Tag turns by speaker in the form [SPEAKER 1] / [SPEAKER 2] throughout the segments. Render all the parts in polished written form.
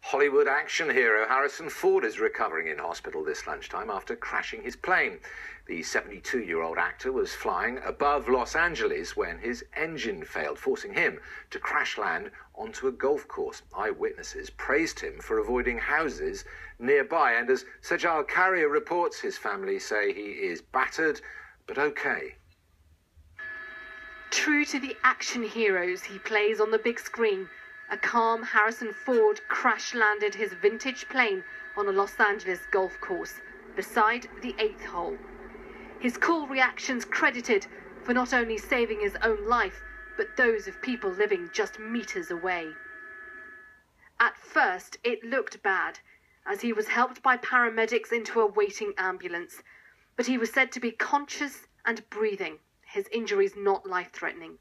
[SPEAKER 1] Hollywood action hero Harrison Ford is recovering in hospital this lunchtime after crashing his plane. The 72-year-old actor was flying above Los Angeles when his engine failed, forcing him to crash land onto a golf course. Eyewitnesses praised him for avoiding houses nearby, and as Sejal Carrier reports, his family say he is battered but okay.
[SPEAKER 2] True to the action heroes he plays on the big screen, a calm Harrison Ford crash-landed his vintage plane on a Los Angeles golf course, beside the 8th hole. His cool reactions credited for not only saving his own life, but those of people living just meters away. At first, it looked bad, as he was helped by paramedics into a waiting ambulance, but he was said to be conscious and breathing, his injuries not life-threatening.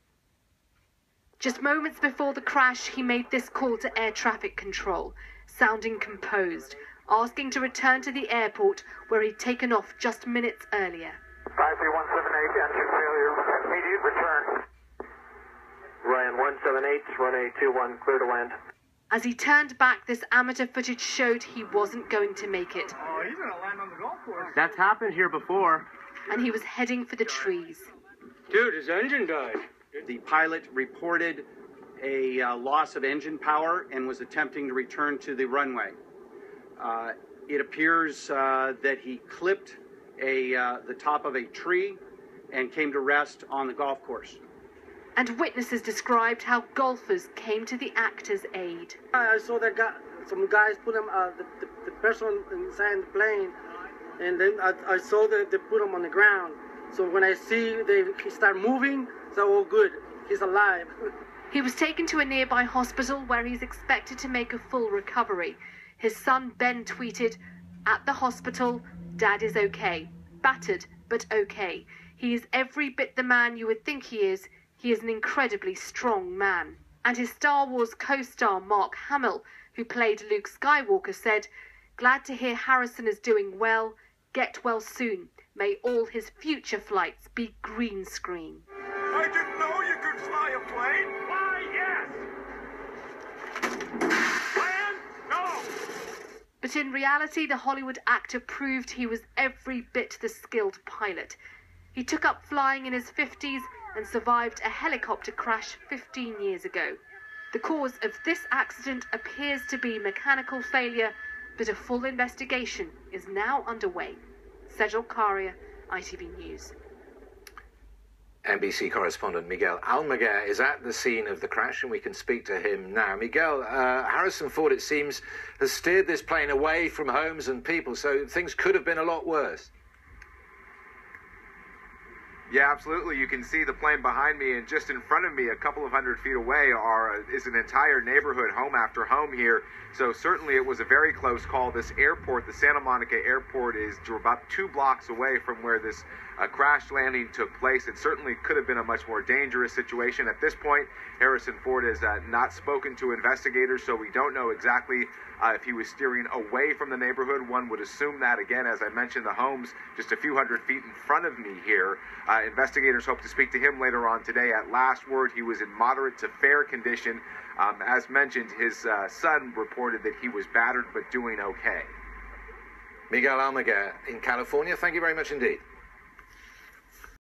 [SPEAKER 2] Just moments before the crash, he made this call to air traffic control, sounding composed, asking to return to the airport where he'd taken off just minutes earlier.
[SPEAKER 3] 53178, engine failure, immediate return. Ryan 178, runway 21, clear to land.
[SPEAKER 2] As he turned back, this amateur footage showed he wasn't going to make it.
[SPEAKER 4] Oh, he's going to land on the golf course.
[SPEAKER 5] That's happened here before.
[SPEAKER 2] And he was heading for the trees.
[SPEAKER 4] Dude, his engine died.
[SPEAKER 5] The pilot reported a loss of engine power and was attempting to return to the runway. It appears that he clipped the top of a tree and came to rest on the golf course.
[SPEAKER 2] And witnesses described how golfers came to the actor's aid.
[SPEAKER 6] I saw that guy, some guys put him, the person inside the plane, and then I saw that they put him on the ground. So when I see they start moving, so oh good, he's alive.
[SPEAKER 2] He was taken to a nearby hospital where he's expected to make a full recovery. His son Ben tweeted, "At the hospital, Dad is okay. Battered, but okay. He is every bit the man you would think he is. He is an incredibly strong man." And his Star Wars co-star Mark Hamill, who played Luke Skywalker, said, "Glad to hear Harrison is doing well. Get well soon. May all his future flights be green screen."
[SPEAKER 3] I didn't know you could fly a plane. Why, yes. Land? No.
[SPEAKER 2] But in reality, the Hollywood actor proved he was every bit the skilled pilot. He took up flying in his 50s and survived a helicopter crash 15 years ago. The cause of this accident appears to be mechanical failure, but a full investigation is now underway. Sejal Carrier, ITV News.
[SPEAKER 1] NBC correspondent Miguel Almaguer is at the scene of the crash, and we can speak to him now. Miguel, Harrison Ford, it seems, has steered this plane away from homes and people, so things could have been a lot worse.
[SPEAKER 7] Yeah, absolutely. You can see the plane behind me, and just in front of me, a couple of hundred feet away, is an entire neighborhood, home after home here. So certainly it was a very close call. This airport, the Santa Monica airport, is about 2 blocks away from where this crash landing took place. It certainly could have been a much more dangerous situation. At this point, Harrison Ford has not spoken to investigators, so we don't know exactly if he was steering away from the neighborhood. One would assume that. Again, as I mentioned, the home's just a few hundred feet in front of me here. Investigators hope to speak to him later on today. At last word, he was in moderate to fair condition. As mentioned, his son reported that he was battered but doing okay.
[SPEAKER 1] Miguel Almaguer in California, thank you very much indeed.